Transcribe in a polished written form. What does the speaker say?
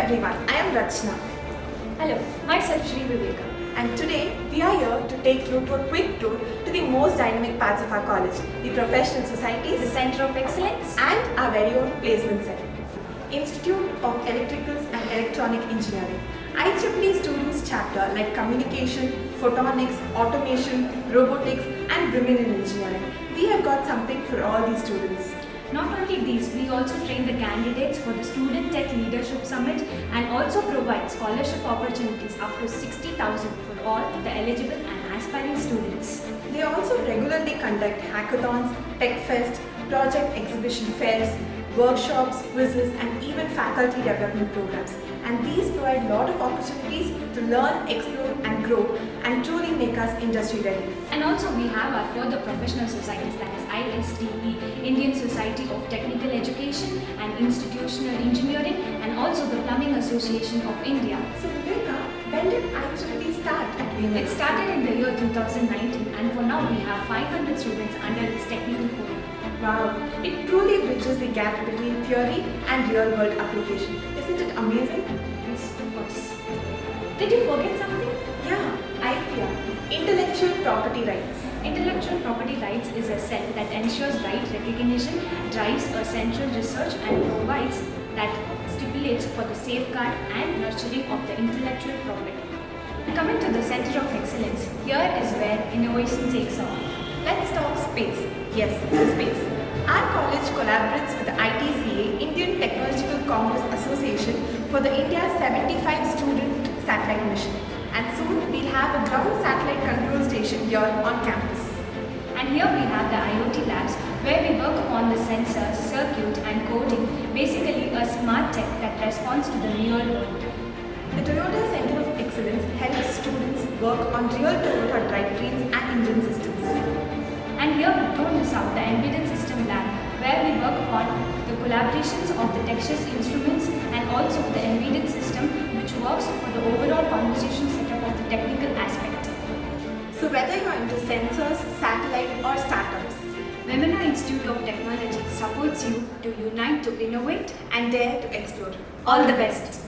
everyone, I am Rachna. Hello, myself Shri Viveka. And today we are here to take you to a quick tour to the most dynamic parts of our college, the professional societies, The Center of Excellence. and our very own placement center, Institute of Electricals and Electronic Engineering. IEEE students chapter like communication, photonics, automation, robotics and women in engineering. We have got something for all these students. Not only these, we also train the candidates for the Student Tech Leadership Summit and also provide scholarship opportunities up to 60,000 for all the eligible and aspiring students. They also regularly conduct hackathons, tech fest, project exhibition fairs, workshops, quizzes and even faculty development programs. And these provide a lot of opportunities to learn, explore and grow and truly make us industry ready. And also we have our further professional societies, that is ISTE, Indian Society of Technical Education and Institutional Engineering, and also the Plumbing Association of India. So Viveka, when did IEEE start at VML? It started in the year 2019 and for now we have 500 students under its technical program. Wow, it truly bridges the gap between theory and real world application. Isn't it amazing? Yes, of course. Did you forget something? Yeah, IPR, Intellectual Property Rights. Intellectual property rights is a cell that ensures right recognition, drives a central research and provides that stipulates for the safeguard and nurturing of the intellectual property. Coming to the Center of Excellence, here is where innovation takes off. Let's talk space. Yes, space. Our college collaborates with the ITCA, Indian Technological Congress Association, for the India's 75 student satellite mission. And soon we'll have a ground satellite control station here on campus. And here we have the IoT labs where we work upon the sensors, circuit and coding, basically a smart tech that responds to the real world. The Toyota Center of Excellence helps students work on real Toyota drivetrains and engine systems. And here don't miss out the embedded system lab where we work upon the collaborations of the Texas Instruments and also the embedded system which works for the overall conversation setup of the technical aspect. So whether you're into sensors, satellite or startups, Vemana Institute of Technology supports you to unite to innovate and dare to explore. All the best.